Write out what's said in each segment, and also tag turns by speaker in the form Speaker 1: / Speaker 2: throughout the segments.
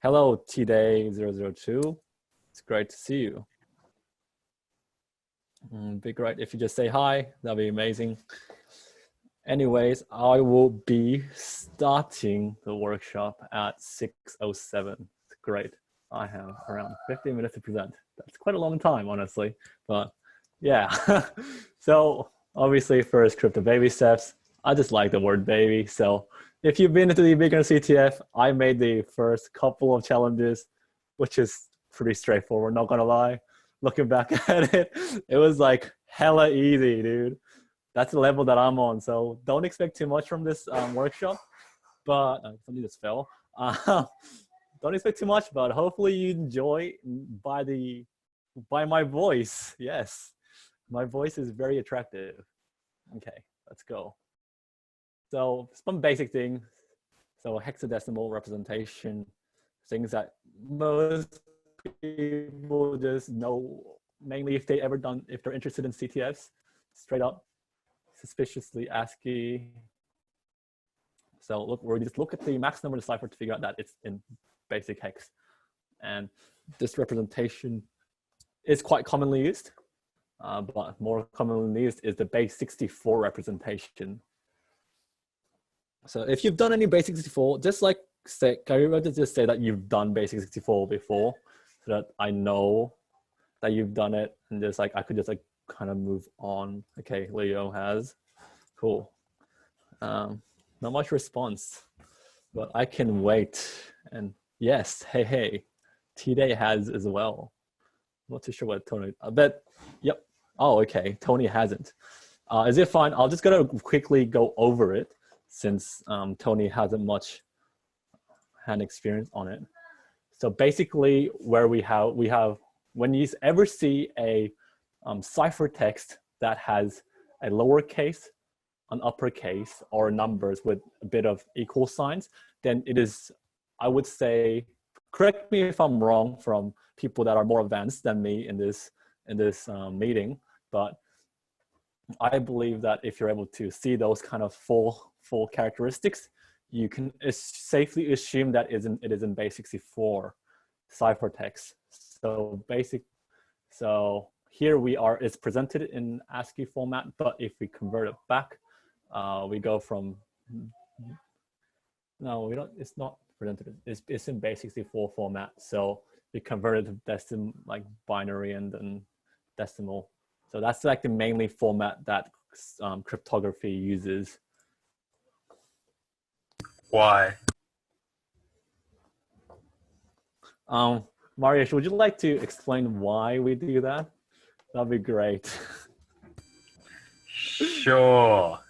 Speaker 1: Hello, T-Day002. It's great to see you. Be great if you just say hi, that'd be amazing. Anyways, I will be starting the workshop at 6:07. It's great. I have around 15 minutes to present. That's quite a long time, honestly, but yeah. So obviously first crypto baby steps. I just like the word baby. So if you've been to the beginner CTF, I made the first couple of challenges, which is pretty straightforward, not gonna lie. Looking back at it, it was like hella easy, dude. That's the level that I'm on. So don't expect too much from this workshop, but something just fell. Don't expect too much, but hopefully you enjoy by my voice. Yes, my voice is very attractive. Okay, let's go. So some basic things. So hexadecimal representation, things that most people just know, mainly if they're interested in CTFs, straight up, suspiciously ASCII. So look, we just look at the max number of the cipher to figure out that it's in basic hex. And this representation is quite commonly used, but more commonly used is the base 64 representation. So if you've done any basic 64, just like say, can you just say that you've done basic 64 before, so that I know that you've done it, and just like I could just like kind of move on. Okay, Leo has, cool. Not much response, but I can wait. And yes, hey, T-Day has as well. I'm not too sure what Tony, I bet, yep. Oh, okay, Tony hasn't. Is it fine? I'll just gonna quickly go over it since Tony hasn't much hand experience on it. So basically where we have, when you ever see a ciphertext that has a lowercase, an uppercase, or numbers with a bit of equal signs, then it is, I would say, correct me if I'm wrong from people that are more advanced than me in this meeting, but I believe that if you're able to see those kind of full characteristics, you can safely assume that it is in base 64 ciphertext. So here we are, it's presented in ASCII format, but if we convert it back, we go from, no, we don't, it's not presented, it's in base 64 format. So we converted to decimal, like binary and then decimal. So that's like the mainly format that cryptography uses.
Speaker 2: Why?
Speaker 1: Mariusz, would you like to explain why we do that? That'd be great.
Speaker 2: Sure.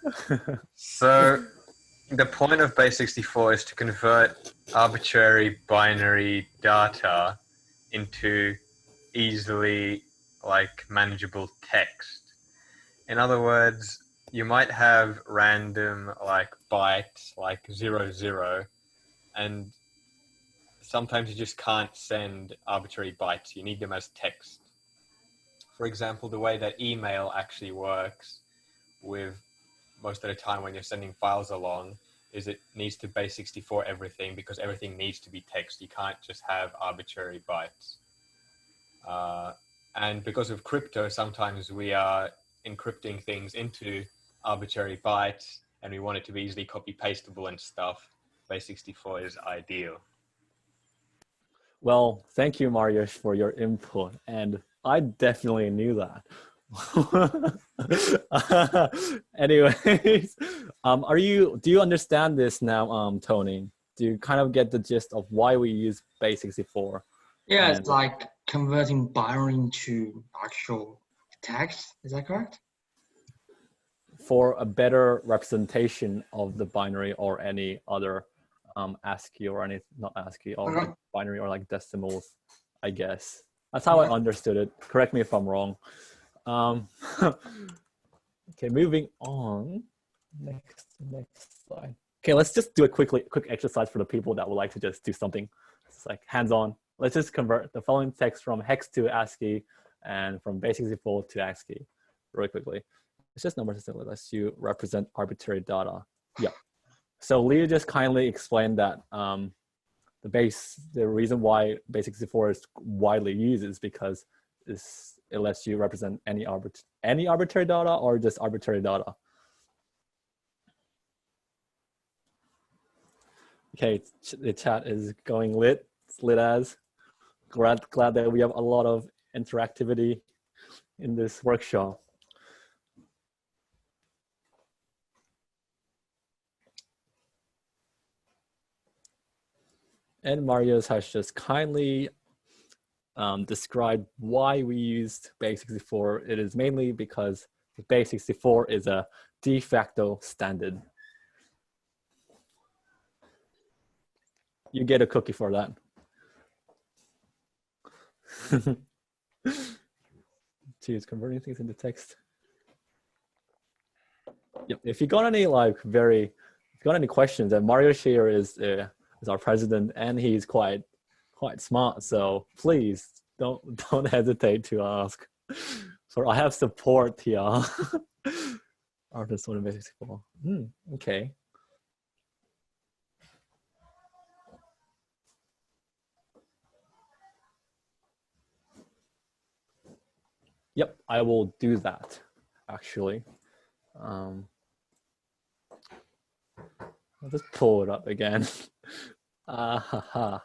Speaker 2: So the point of base 64 is to convert arbitrary binary data into easily manageable text. In other words, you might have random bytes like 00, and sometimes you just can't send arbitrary bytes. You need them as text. For example, the way that email actually works with most of the time when you're sending files along is it needs to base 64 everything, because everything needs to be text. You can't just have arbitrary bytes. And because of crypto, sometimes we are encrypting things into arbitrary bytes and we want it to be easily copy pastable and stuff. Base 64 is ideal.
Speaker 1: Well, thank you, Mariusz, for your input. And I definitely knew that. Anyways, do you understand this now, Tony? Do you kind of get the gist of why we use base 64?
Speaker 3: Yeah, it's like converting binary to actual text. Is that correct?
Speaker 1: For a better representation of the binary or any other ASCII or any, not ASCII, or like binary or like decimals, I guess. That's how I understood it. Correct me if I'm wrong. Okay, moving on. Next slide. Okay, let's just do a quick exercise for the people that would like to just do something. It's like hands-on. Let's just convert the following text from hex to ASCII and from base 64 to ASCII really quickly. It's just number system that lets you represent arbitrary data. Yeah. So Leah just kindly explained that the the reason why base64 is widely used is because it lets you represent any arbitrary data or just arbitrary data. Okay, the chat is going lit. It's lit as. Glad that we have a lot of interactivity in this workshop. And Marius has just kindly described why we used base64. It is mainly because base64 is a de facto standard. You get a cookie for that. Geez, converting things into text. Yep. If you got any questions, and Mario here is our president, and he's quite smart. So please don't hesitate to ask. So I have support here. Artist on base64. Okay. Yep, I will do that, actually. I'll just pull it up again. I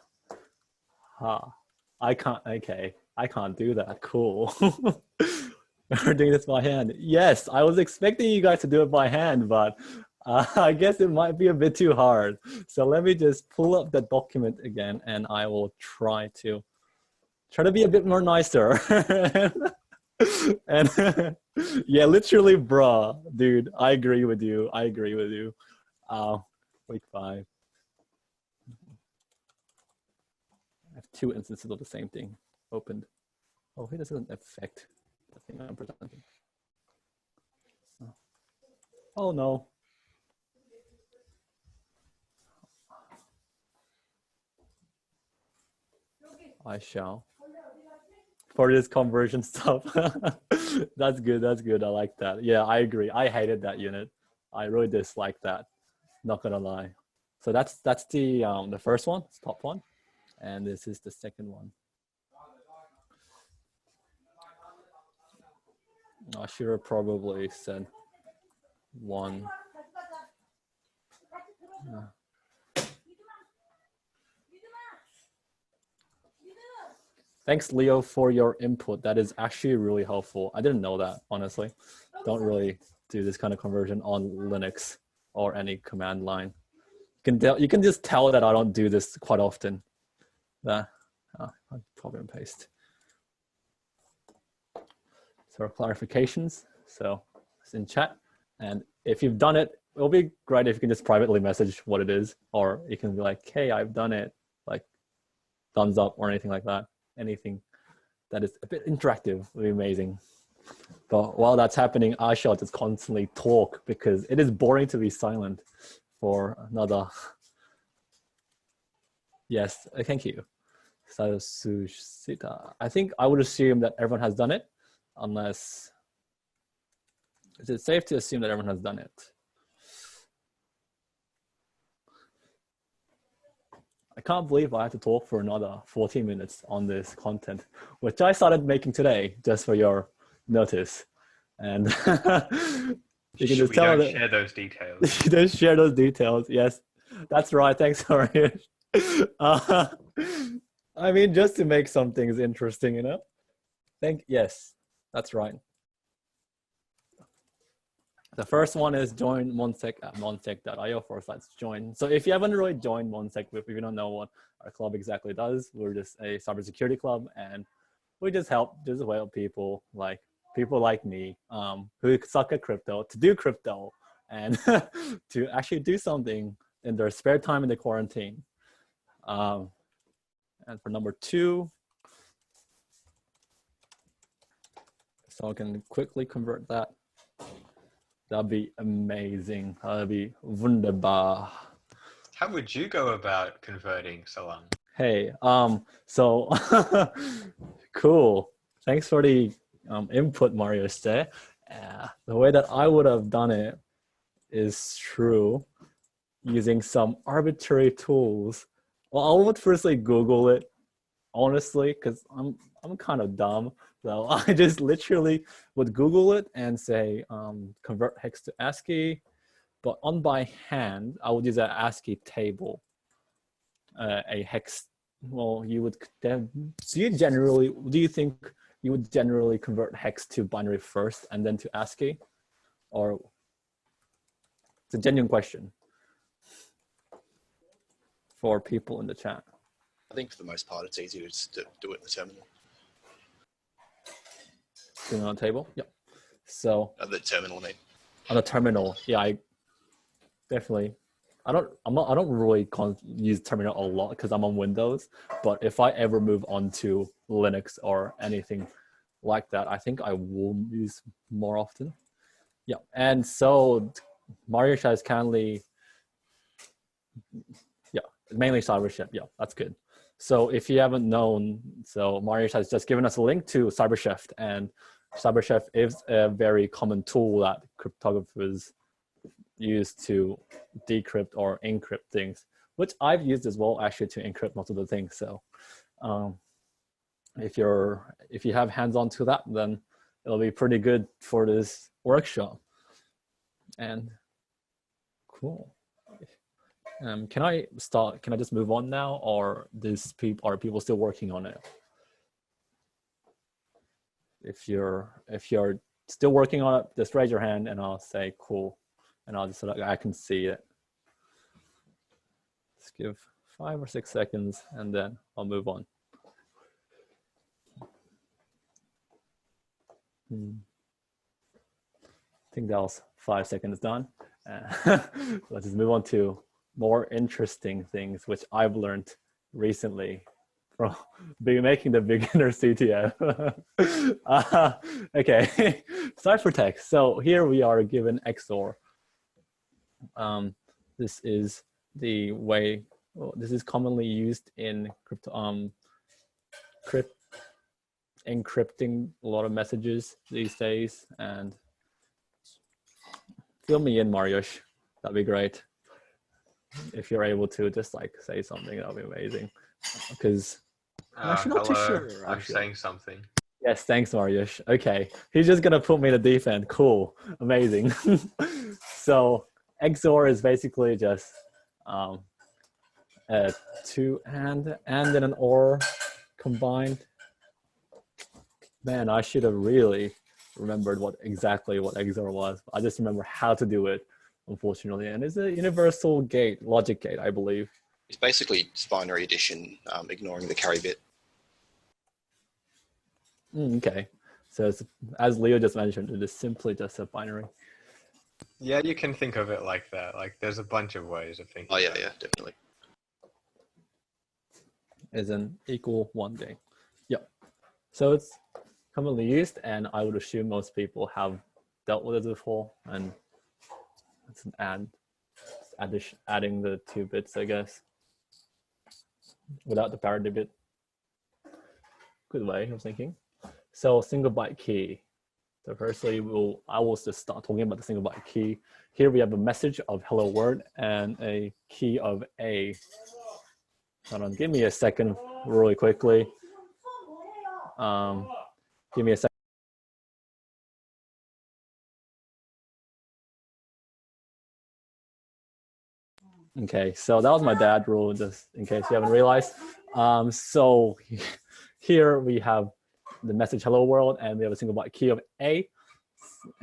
Speaker 1: can't do that. Cool. We're doing this by hand. Yes, I was expecting you guys to do it by hand, but I guess it might be a bit too hard. So let me just pull up the document again, and I will try to be a bit more nicer. And yeah, literally, bruh, dude, I agree with you. Week 5. I have 2 instances of the same thing opened. Oh, it doesn't affect the thing I'm presenting. Oh no. I shall. For this conversion stuff. That's good. I like that. Yeah, I agree. I hated that unit. I really dislike that. Not gonna lie. So that's the first one, top one, and this is the second one. I should have probably said 1. Thanks, Leo, for your input. That is actually really helpful. I didn't know that, honestly. Don't really do this kind of conversion on Linux or any command line. You can just tell that I don't do this quite often. I'll copy and paste. So clarifications. So it's in chat. And if you've done it, it'll be great if you can just privately message what it is, or you can be like, hey, I've done it, like thumbs up or anything like that. Anything that is a bit interactive would be amazing. But while that's happening, I shall just constantly talk because it is boring to be silent for another. Yes, thank you. I think I would assume that everyone has done it, unless, is it safe to assume that everyone has done it? I can't believe I have to talk for another 40 minutes on this content, which I started making today, just for your notice. And you can just tell that.
Speaker 2: Share those details.
Speaker 1: Don't share those details. Yes, that's right. Thanks, Arish. I mean, just to make some things interesting, you know. Yes, that's right. The first one is join MonSec at monsec.io/join. So if you haven't really joined MonSec, if you don't know what our club exactly does, we're just a cybersecurity club, and we just help people like me who suck at crypto to do crypto and to actually do something in their spare time in the quarantine. And for number 2, so I can quickly convert that. That'd be amazing. That'd be wunderbar.
Speaker 2: How would you go about converting Salam?
Speaker 1: Hey, so cool. Thanks for the input, Mario. The way that I would have done it is through using some arbitrary tools Well, I would firstly Google it, honestly, because I'm kind of dumb. So I just literally would Google it and say convert hex to ASCII. But on by hand, I would use an ASCII table, a hex. Well, you would then. Do you think you would generally convert hex to binary first and then to ASCII, or it's a genuine question for people in the chat?
Speaker 4: I think for the most part, it's easier to just do it in the terminal.
Speaker 1: Doing it on the table, yep. So
Speaker 4: The terminal, I mean.
Speaker 1: on the terminal, yeah, I definitely. I don't really use terminal a lot because I'm on Windows. But if I ever move on to Linux or anything like that, I think I will use more often. Yeah, and so Mariusz has kindly, yeah, mainly CyberChef. Yeah, that's good. So if you haven't known, so Mariusz has just given us a link to CyberChef, and CyberChef is a very common tool that cryptographers use to decrypt or encrypt things, which I've used as well actually to encrypt most of the things. So if you have hands-on to that, then it'll be pretty good for this workshop. And cool. Can I just move on now, or are people still working on it? If you're still working on it, just raise your hand and I'll say cool, and I'll just I can see it. Just give 5 or 6 seconds and then I'll move on. I think that was 5 seconds done. Let's just move on to more interesting things, which I've learned recently from making the beginner CTF. Okay, ciphertext. So here we are given XOR. This is the way. Well, this is commonly used in encrypting a lot of messages these days. And fill me in, Mariusz. That'd be great. If you're able to just like say something, that'll be amazing. Because I'm actually not too sure.
Speaker 2: I'm saying something.
Speaker 1: Yes, thanks, Mariusz. Okay, he's just gonna put me in the deep end. Cool, amazing. So XOR is basically just a two and then an OR combined. Man, I should have really remembered exactly what XOR was. I just remember how to do it, unfortunately. And it's a universal gate, logic gate, I believe.
Speaker 4: It's basically binary addition, ignoring the carry bit.
Speaker 1: Okay, so it's, as Leo just mentioned, it is simply just a binary.
Speaker 2: Yeah, you can think of it like that. Like there's a bunch of ways of thinking.
Speaker 4: Oh yeah, yeah, definitely.
Speaker 1: Is an equal one gate. Yep. So it's commonly used, and I would assume most people have dealt with it before. And it's an adding the 2 bits, I guess, without the parity bit. Good way of thinking. So single byte key. So firstly, I will just start talking about the single byte key. Here we have a message of hello world and a key of A. Hold on, give me a second really quickly. Give me a second. Okay, so that was my dad rule, just in case you haven't realized. So here we have the message hello world, and we have a single byte key of A.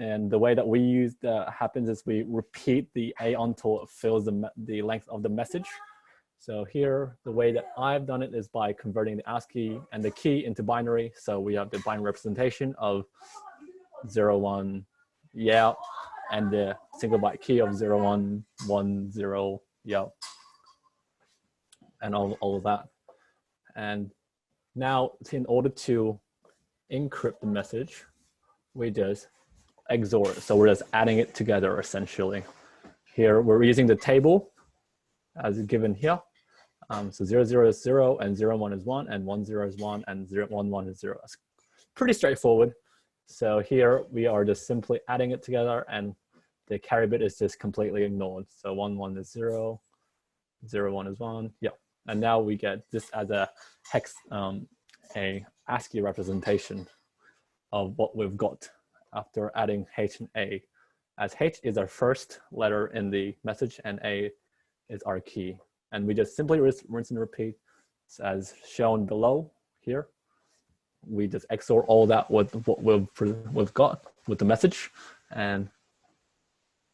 Speaker 1: And the way that we use that happens is we repeat the A until it fills the length of the message. So here, the way that I've done it is by converting the ASCII and the key into binary. So we have the binary representation of 0, 1, yeah, and the single byte key of 0, 1, 1, 0, yeah, and all of that. And now, in order to encrypt the message, we just XOR it. So we're just adding it together, essentially. Here, we're using the table as given here. So 0, 0 is 0, and 0, 1 is 1, and 1, 0 is 1, and 0, 1, 1 is 0. It's pretty straightforward. So here we are just simply adding it together, and the carry bit is just completely ignored. So 1, 1 is 0, 0, 1 is 1, yeah. And now we get this as a hex, a ASCII representation of what we've got after adding H and A, as H is our first letter in the message and A is our key. And we just simply rinse and repeat as shown below here. We just XOR all that with what we've got with the message, and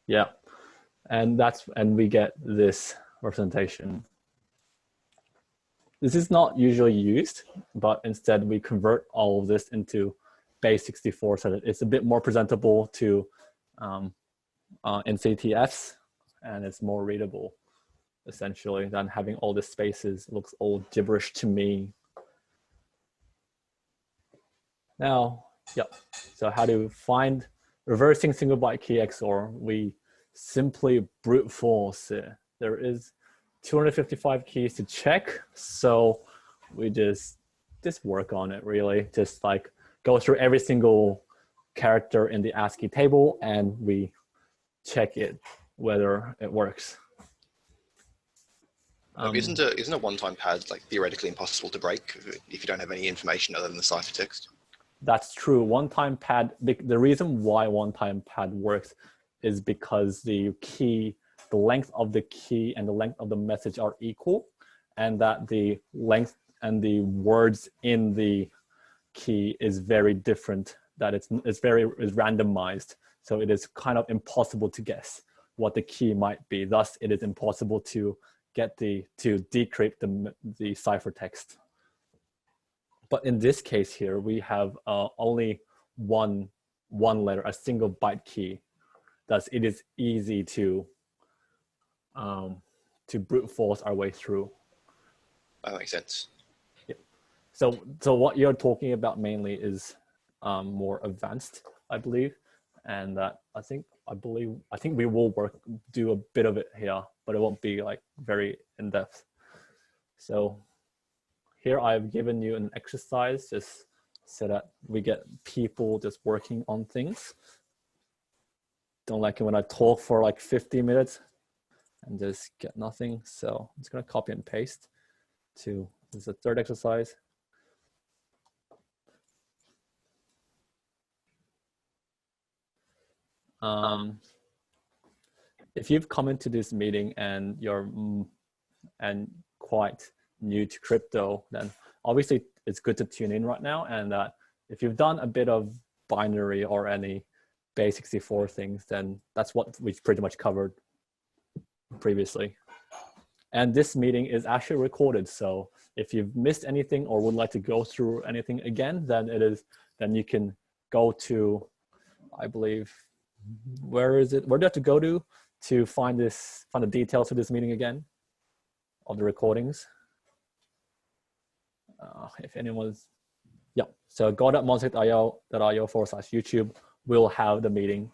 Speaker 1: yeah, and we get this representation. This is not usually used, but instead we convert all of this into base 64 so that it's a bit more presentable to in CTFs, and it's more readable essentially than having all the spaces. It looks all gibberish to me. Now, yeah, so how to find reversing single byte key XOR? We simply brute force it. There is 255 keys to check, so we just work on it really. Just like go through every single character in the ASCII table and we check it whether it works.
Speaker 4: Isn't a one-time pad like theoretically impossible to break if you don't have any information other than the ciphertext?
Speaker 1: That's true. One-time pad, the reason why one-time pad works is because the length of the key and the length of the message are equal, and that the length and the words in the key is very different, that it's randomized. So it is kind of impossible to guess what the key might be. Thus, it is impossible to decrypt the ciphertext. But in this case here, we have only one letter, a single byte key. Thus, it is easy to brute force our way through.
Speaker 4: That makes sense.
Speaker 1: Yeah. So what you're talking about mainly is more advanced, I believe, and that I think we will do a bit of it here, but it won't be like very in depth. So here I've given you an exercise just so that we get people just working on things. Don't like it when I talk for like 50 minutes and just get nothing. So I'm just gonna copy and paste to, this is the third exercise. If you've come into this meeting and you're quite new to crypto, then obviously it's good to tune in right now. And that if you've done a bit of binary or any base 64 things, then that's what we've pretty much covered previously. And this meeting is actually recorded. So if you've missed anything or would like to go through anything again, then you can go to, I believe, where do you have to go to find the details of this meeting again, of the recordings? If anyone's, yeah. So go.monsec.io/YouTube will have the meeting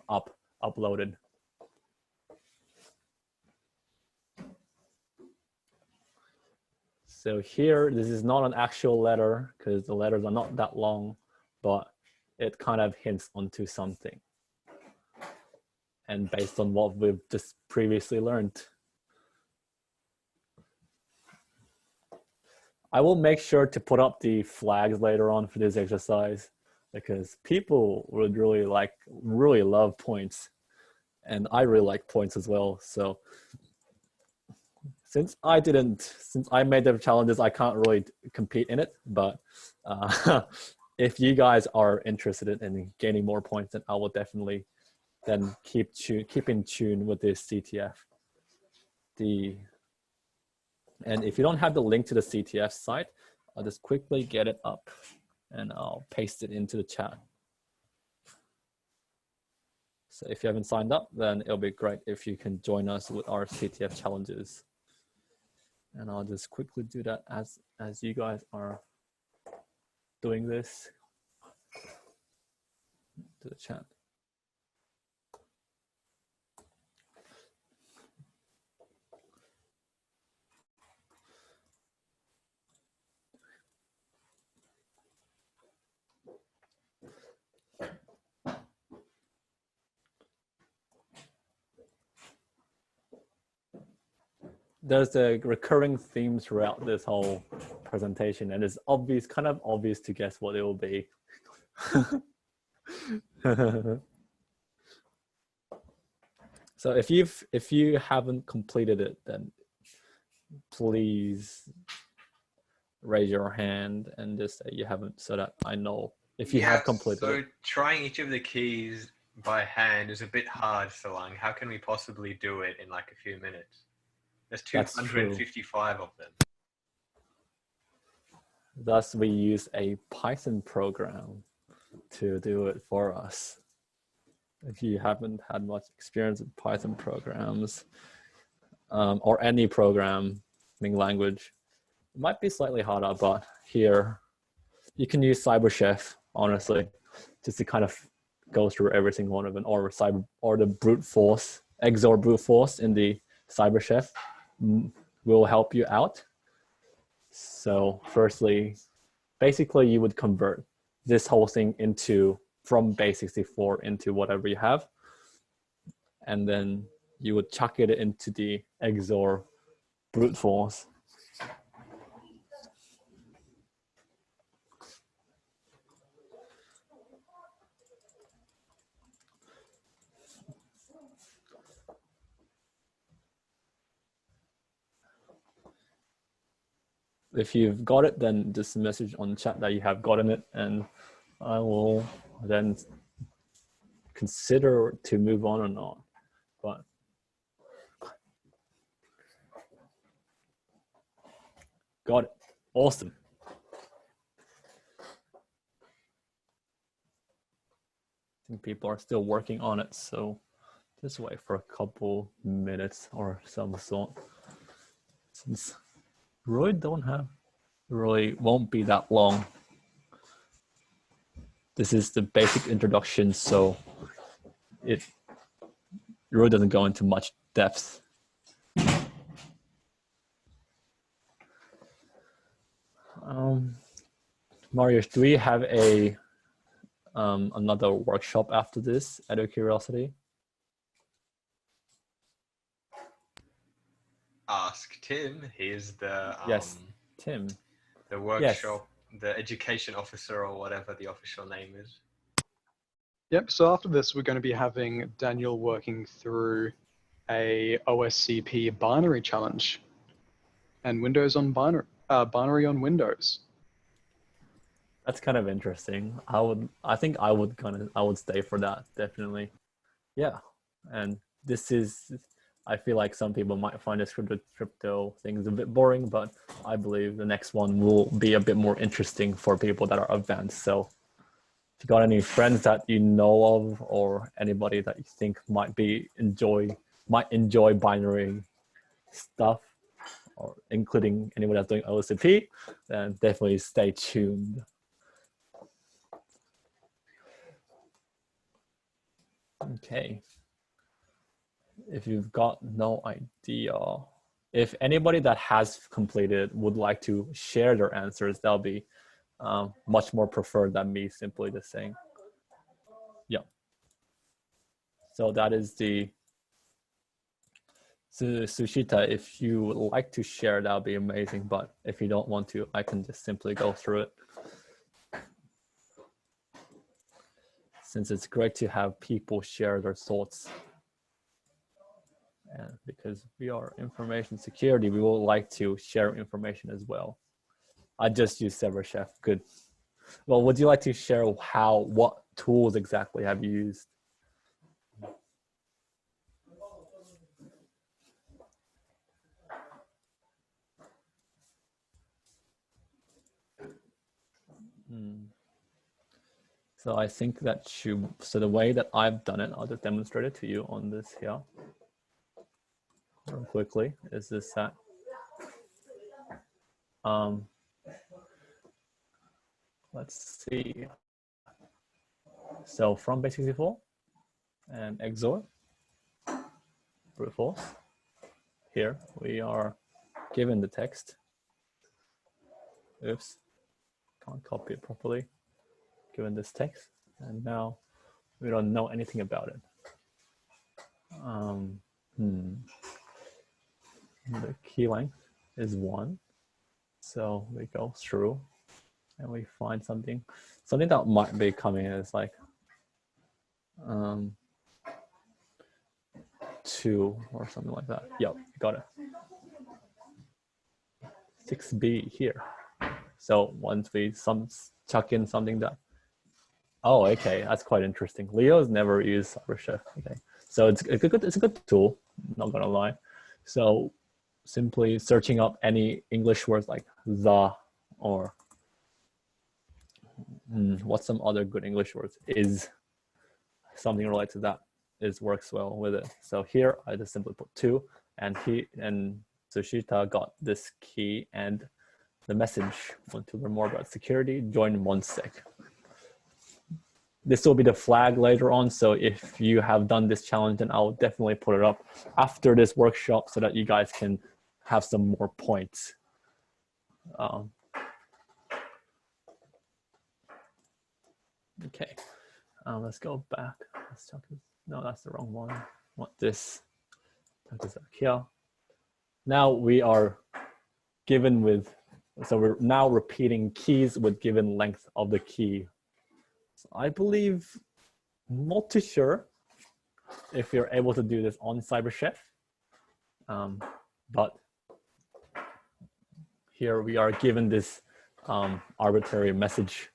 Speaker 1: uploaded. So here, this is not an actual letter because the letters are not that long, but it kind of hints onto something. And based on what we've just previously learned. I will make sure to put up the flags later on for this exercise because people would really love points. And I really like points as well. So since I made the challenges, I can't really compete in it, but if you guys are interested in gaining more points, then I will definitely then keep in tune with this CTF. And if you don't have the link to the CTF site, I'll just quickly get it up and I'll paste it into the chat. So if you haven't signed up, then it'll be great if you can join us with our CTF challenges. And I'll just quickly do that as you guys are doing this to the chat. there's a recurring theme throughout this whole presentation, and it's obvious, kind of obvious to guess what it will be. So if you haven't completed it, then please raise your hand and just say you haven't, so that I know if you have completed
Speaker 2: so
Speaker 1: it.
Speaker 2: trying each of the keys by hand is a bit hard, Salang. How can we possibly do it in like a few minutes? There's
Speaker 1: That's true.
Speaker 2: 255 of them.
Speaker 1: Thus, we use a Python program to do it for us. If you haven't had much experience with Python programs or any programming language, it might be slightly harder, but here you can use CyberChef, honestly, just to kind of go through every single one of them, or the brute force, XOR brute force in the CyberChef will help you out. So firstly, basically you would convert this whole thing from base64 into whatever you have. And then you would chuck it into the XOR brute force. If you've got it, then just message on chat that you have gotten it, and I will then consider to move on or not. But got it. Awesome. I think people are still working on it, so just wait for a couple minutes or some sort. Since really won't be that long. This is the basic introduction, so it really doesn't go into much depth. Marius, do we have another workshop after this, out of curiosity?
Speaker 2: Ask Tim. He's the
Speaker 1: yes, Tim.
Speaker 2: The workshop, the education officer, or whatever the official name is.
Speaker 5: Yep, so after this, we're going to be having Daniel working through a OSCP binary challenge and Windows on binary on Windows.
Speaker 1: That's kind of interesting. I think I would stay for that, definitely. Yeah, and this is, I feel like some people might find this crypto things a bit boring, but I believe the next one will be a bit more interesting for people that are advanced. So if you got any friends that you know of, or anybody that you think might enjoy binary stuff, or including anyone that's doing OCP, then definitely stay tuned. Okay. If you've got no idea, if anybody that has completed would like to share their answers, that'll be much more preferred than me simply just saying. Yeah. So that is the Sushita. If you would like to share, that'll be amazing. But if you don't want to, I can just simply go through it. Since it's great to have people share their thoughts. And because we are information security, we would like to share information as well. I just use CyberChef. Good. Well, would you like to share what tools exactly have you used? So I think that so the way that I've done it, I'll just demonstrate it to you on this here. Real quickly, is this that let's see. So from base64 and XOR brute force, here we are given the text. Oops, can't copy it properly. Given this text, and now we don't know anything about it. the key length is 1. So we go through and we find something that might be coming as like 2 or something like that. Yep, got it. 6B here. So once we chuck in something that, oh, okay, that's quite interesting. Leo's never used CyberChef. Okay, so it's a good tool. Not gonna lie. So simply searching up any English words like the or what's some other good English words, is something related to that, works well with it. So here I just simply put 2, and Sushita got this key and the message. Want to learn more about security? Join MonSec. This will be the flag later on, so if you have done this challenge, then I'll definitely put it up after this workshop so that you guys can have some more points. Okay, let's go back. Let's talk. No, that's the wrong one. I want this. Talk this here. Now we are given with, so we're now repeating keys with given length of the key. So I believe, not too sure if you're able to do this on CyberChef, but here we are given this arbitrary message.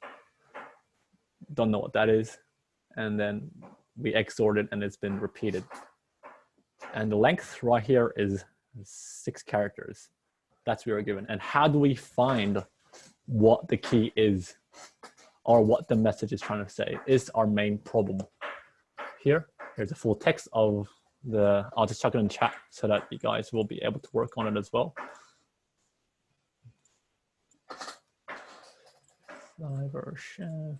Speaker 1: Don't know what that is. And then we XORed it and it's been repeated. And the length right here is 6 characters. That's what we were given. And how do we find what the key is or what the message is trying to say is our main problem. Here's a full text of the, I'll just chuck it in chat so that you guys will be able to work on it as well. CyberChef.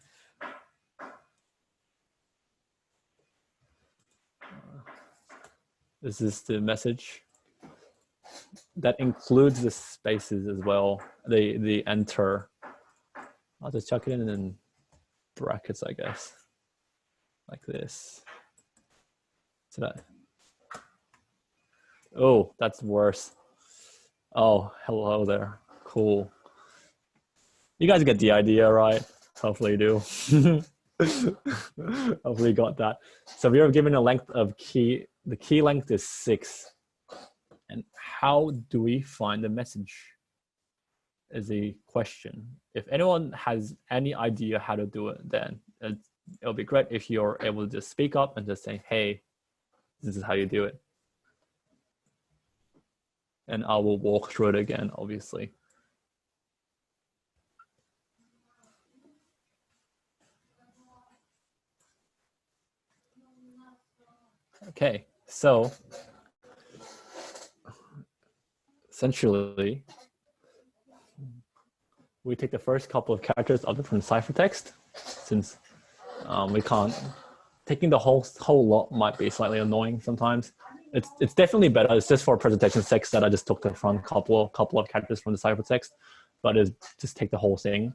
Speaker 1: This is the message that includes the spaces as well, the enter. I'll just chuck it in brackets, I guess, like this. So that, oh, that's worse. Oh, hello there, cool. You guys get the idea, right? Hopefully you do. Hopefully you got that. So we are given a length of key. The key length is 6. And how do we find the message is the question. If anyone has any idea how to do it, then it'll be great if you're able to just speak up and just say, hey, this is how you do it. And I will walk through it again, obviously. Okay, so essentially, we take the first couple of characters of different ciphertext, since we can't. Taking the whole lot might be slightly annoying sometimes. It's definitely better. It's just for presentation sake that I just took the front couple of characters from the ciphertext, but it's just take the whole thing.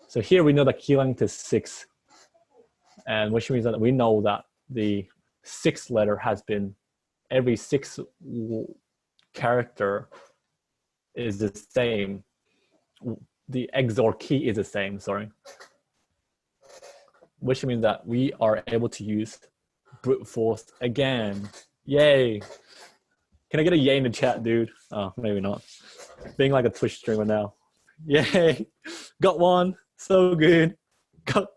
Speaker 1: So here we know the key length is 6, and which means that we know that the 6th letter has been, every 6 character is the same. The XOR key is the same, sorry. Which means that we are able to use brute force again. Yay. Can I get a yay in the chat, dude? Oh, maybe not. Being like a Twitch streamer now. Yay. Got one. So good.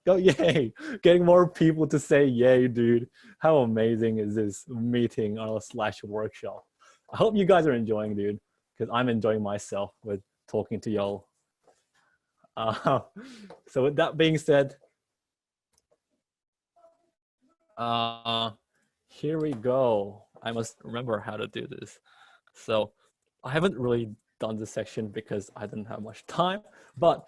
Speaker 1: Go yay. Getting more people to say yay, dude. How amazing is this meeting or / workshop? I hope you guys are enjoying, dude, because I'm enjoying myself with talking to y'all. So with that being said, here we go. I must remember how to do this. So I haven't really done this section because I didn't have much time, but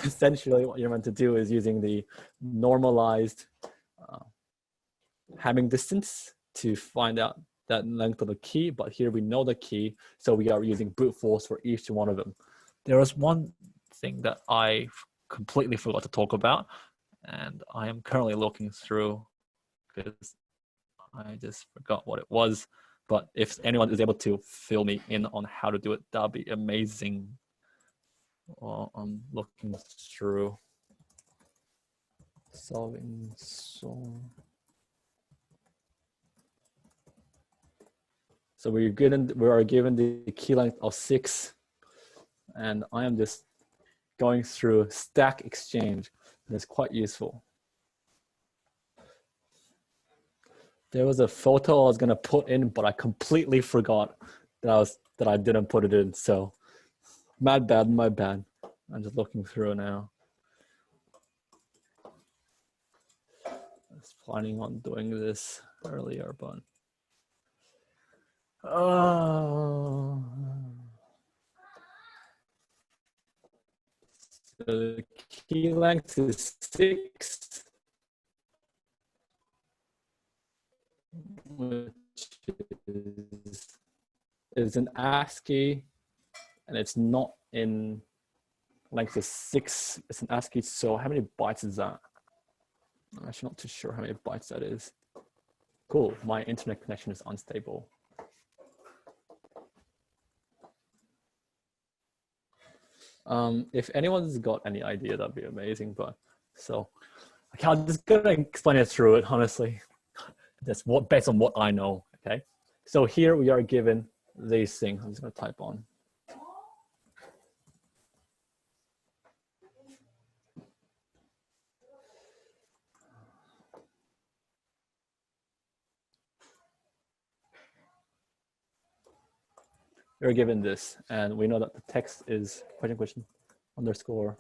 Speaker 1: essentially what you're meant to do is using the normalized Hamming distance to find out that length of the key, but here we know the key, so we are using brute force for each one of them. There was one thing that I completely forgot to talk about, and I am currently looking through because I just forgot what it was. But if anyone is able to fill me in on how to do it, that'd be amazing. Well, I'm looking through solving so. So we are given the key length of 6, and I am just going through stack exchange, and it's quite useful. There was a photo I was gonna put in, but I completely forgot that I didn't put it in. So my bad. I'm just looking through now. I was planning on doing this earlier, but so the key length is 6, which is an ASCII, and it's not in length is 6. It's an ASCII. So how many bytes is that? I'm actually not too sure how many bytes that is. Cool. My internet connection is unstable. If anyone's got any idea, that'd be amazing. But so I'm just gonna explain it through it, honestly. That's what based on what I know. Okay. So here we are given these things. I'm just gonna type on. We're given this, and we know that the text is question underscore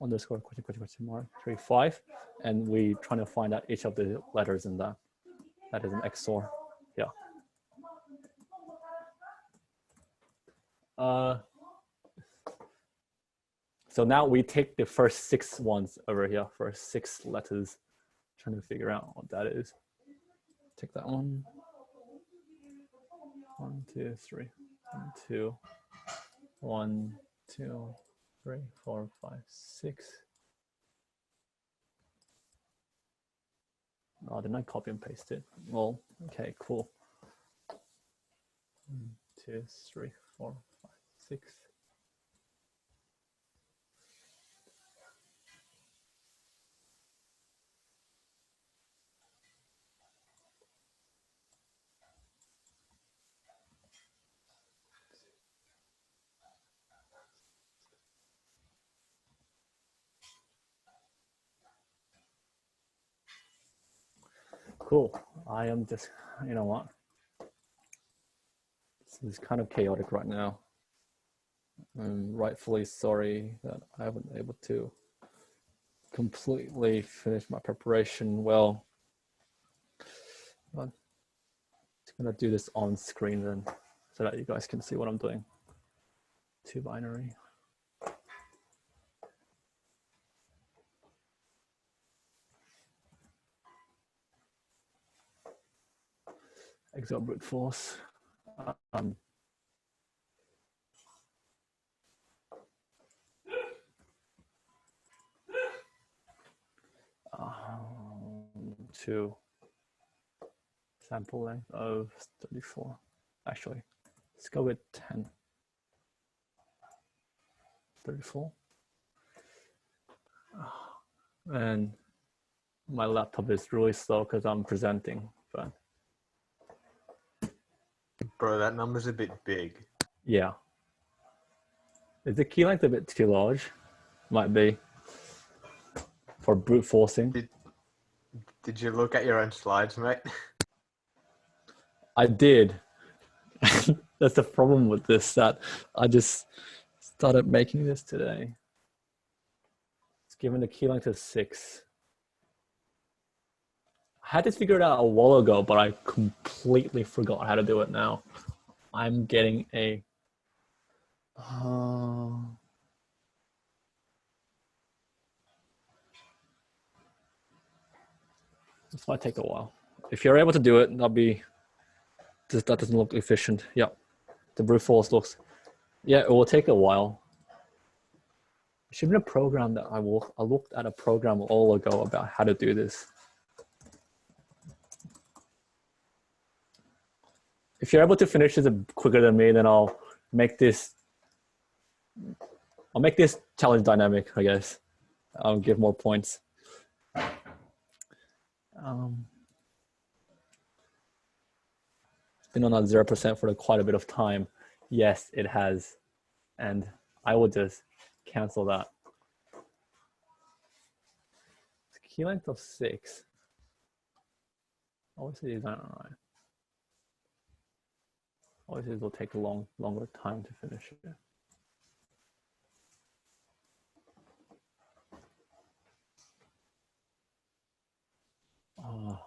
Speaker 1: question mark 35, and we trying to find out each of the letters in that. That is an XOR. Yeah. So now we take the first 6 ones over here, first 6 letters, trying to figure out what that is. Take that one. 1, 2, 3. 1, 2, 1, 2, 3, 4, 5, 6. Oh, didn't I copy and paste it? Well, okay, cool. 1, 2, 3, 4, 5, 6. Cool. I am just, you know what? This is kind of chaotic right now. I'm rightfully sorry that I haven't been able to completely finish my preparation well. But I'm just gonna do this on screen then, so that you guys can see what I'm doing. 2 binary. XOR brute force. 2 sample length of 34. Actually, let's go with 10. 34. And my laptop is really slow because I'm presenting, but
Speaker 2: Bro, that number's a bit big.
Speaker 1: yeah. Is the key length a bit too large? Might be. For brute forcing.
Speaker 2: Did you look at your own slides, mate?
Speaker 1: I did. That's the problem with this, that I just started making this today. It's given the key length of 6. I had this figured out a while ago, but I completely forgot how to do it now. I'm getting a... this might take a while. If you're able to do it, that doesn't look efficient. Yeah, the brute force looks, yeah, it will take a while. It should be a program that I looked at a program a while ago about how to do this. if you're able to finish this quicker than me, then I'll make this challenge dynamic, I guess. I'll give more points. It's been on 0% for quite a bit of time. Yes, it has. And I will just cancel that. Key length of 6. Obviously, it's not right. Obviously, it will take a longer time to finish it. Oh.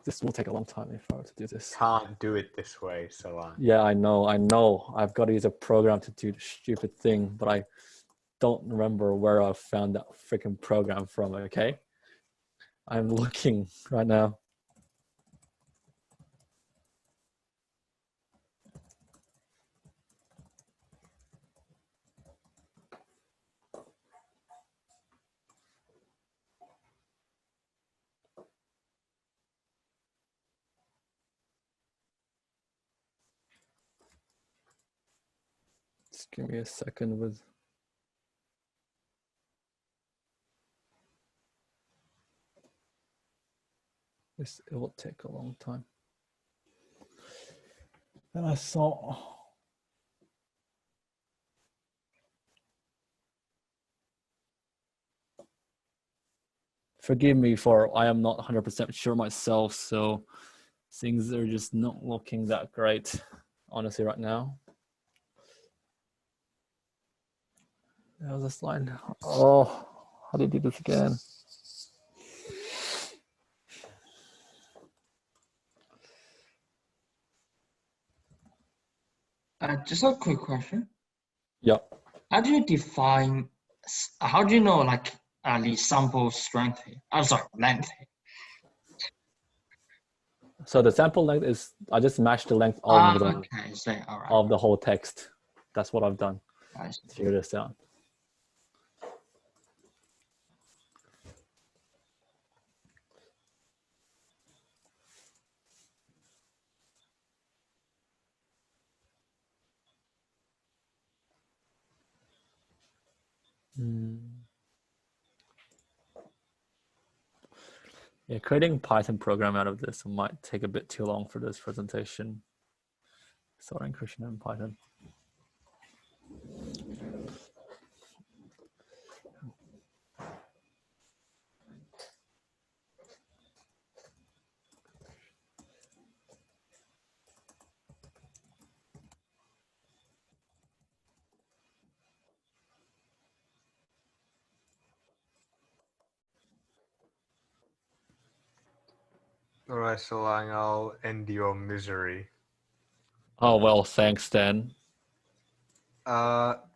Speaker 1: This will take a long time if I were to do this.
Speaker 2: Can't do it this way, Salan.
Speaker 1: Yeah, I know. I've got to use a program to do the stupid thing, but I don't remember where I found that freaking program from, okay? I'm looking right now. Just give me a second with this. It will take a long time. And I saw. Forgive me for I am not 100% sure myself, so things are just not looking that great, honestly, right now. There was a slide. Oh, how do you do this again?
Speaker 3: Just a quick question.
Speaker 1: Yep.
Speaker 3: How do you define? How do you know like the sample strength here? I'm sorry, length here.
Speaker 1: So the sample length is, I just matched the length of
Speaker 3: Okay, so all right.
Speaker 1: of the whole text. That's what I've done.
Speaker 3: I see.
Speaker 1: Figure this out. Yeah, creating a Python program out of this might take a bit too long for this presentation. Sorry, encryption in Python.
Speaker 2: All right, Salang, I'll end your misery.
Speaker 1: Oh, well, thanks, Dan.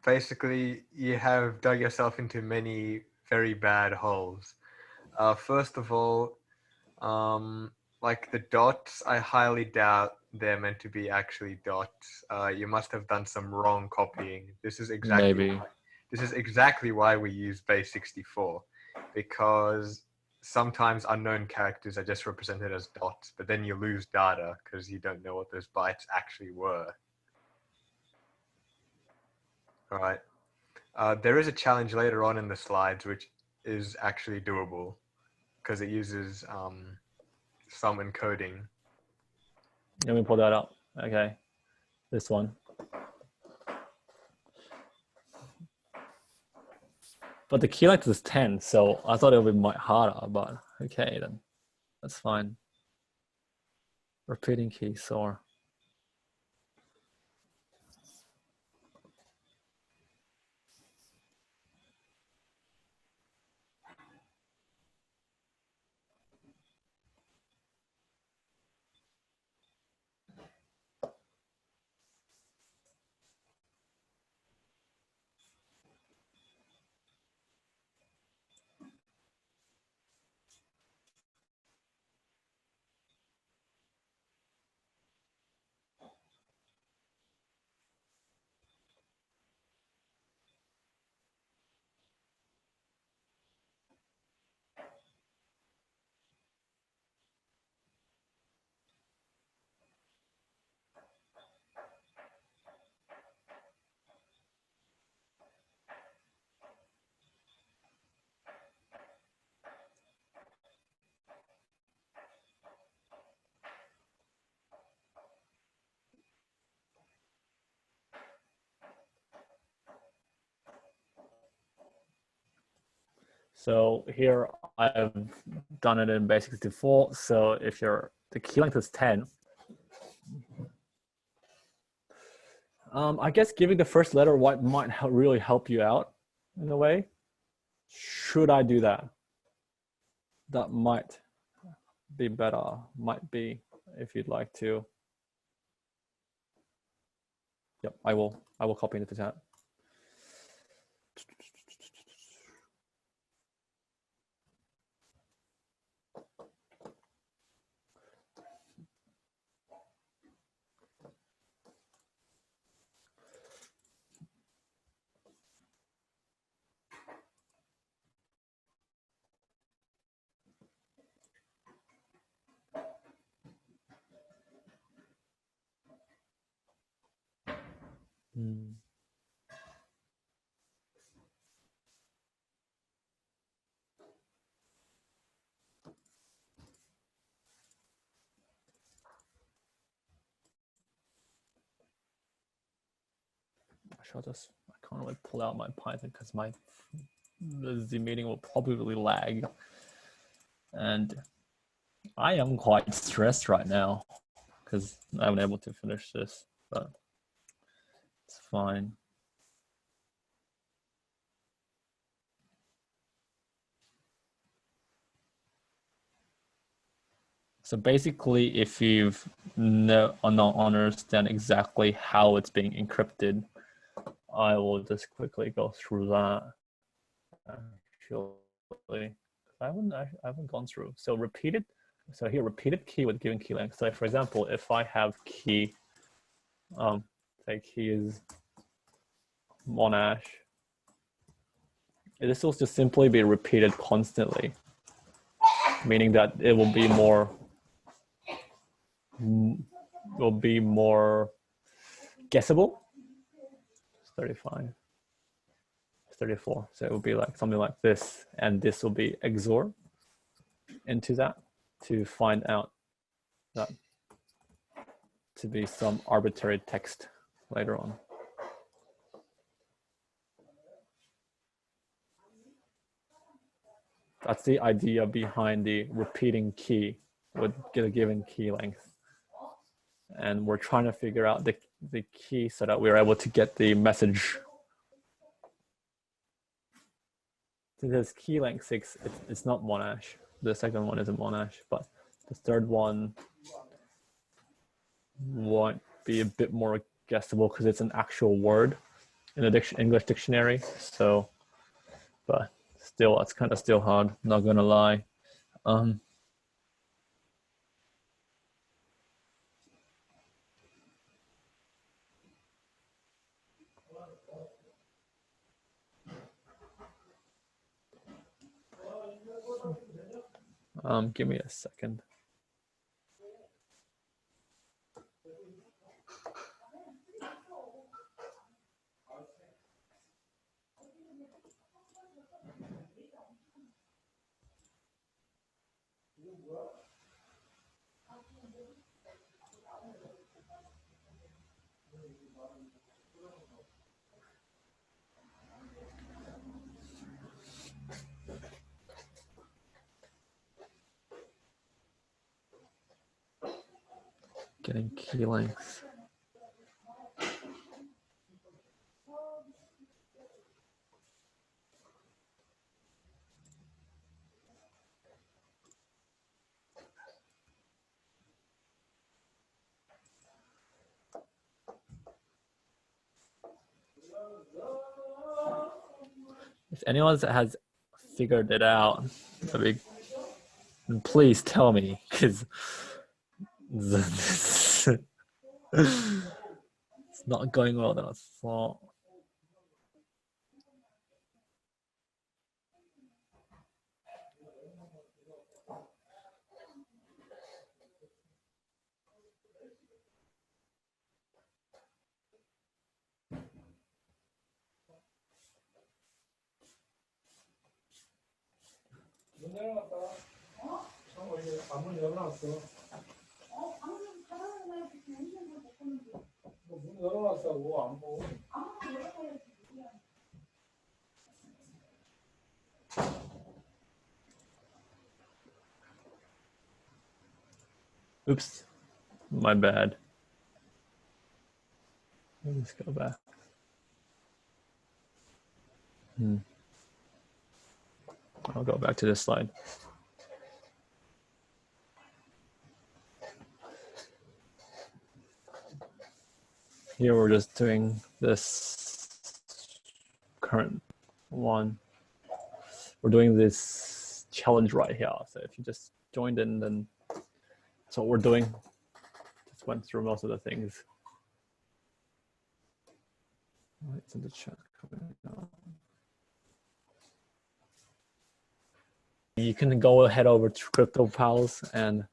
Speaker 2: Basically, you have dug yourself into many very bad holes. First of all, like the dots, I highly doubt they're meant to be actually dots. You must have done some wrong copying. This is exactly why we use base 64, because sometimes unknown characters are just represented as dots, but then you lose data because you don't know what those bytes actually were. All right. There is a challenge later on in the slides which is actually doable because it uses some encoding.
Speaker 1: Let me pull that up. Okay, this one. But the key length is 10, so I thought it would be much harder, but okay, then that's fine. Repeating key, so. So here I've done it in basic 64. So if the key length is 10, I guess giving the first letter might really help you out in a way. Should I do that? That might be better, might be, if you'd like to. Yep, I will copy into the chat. I can't really pull out my Python because the meeting will probably lag. And I am quite stressed right now because I haven't been able to finish this, but it's fine. So basically, if you've not understand exactly how it's being encrypted, I will just quickly go through that. Actually, I haven't gone through. So repeated key with given key length. So for example, if I have key, say key is Monash, this will just simply be repeated constantly, meaning that it will be more guessable. 35, 34. So it will be like something like this, and this will be XOR into that to find out that to be some arbitrary text later on. That's the idea behind the repeating key with a given key length. And we're trying to figure out the key so that we're able to get the message. So this key length 6, it's not Monash. The second one isn't Monash, but the third one won't be a bit more guessable because it's an actual word in the English dictionary. So, but still, it's kind of still hard, not gonna lie. Give me a second. Getting key length. If anyone has figured it out, please tell me, because it's not going well than I thought. Oops, my bad. Let's go back. I'll go back to this slide. Here we're just doing this current one. We're doing this challenge right here. So if you just joined in, then that's what we're doing. Just went through most of the things. It's in the chat coming out. You can go ahead over to CryptoPals, and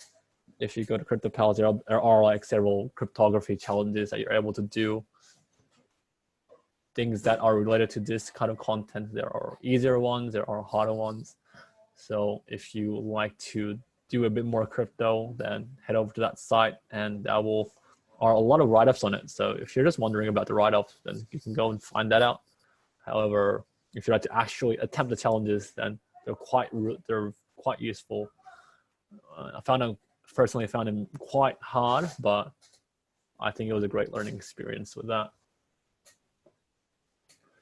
Speaker 1: if you go to CryptoPals, there are like several cryptography challenges that you're able to do. Things that are related to this kind of content. There are easier ones, there are harder ones. So if you like to do a bit more crypto, then head over to that site, and there are a lot of write-ups on it. So if you're just wondering about the write-ups, then you can go and find that out. However, if you like to actually attempt the challenges, then they're quite useful. Personally found them quite hard, but I think it was a great learning experience with that.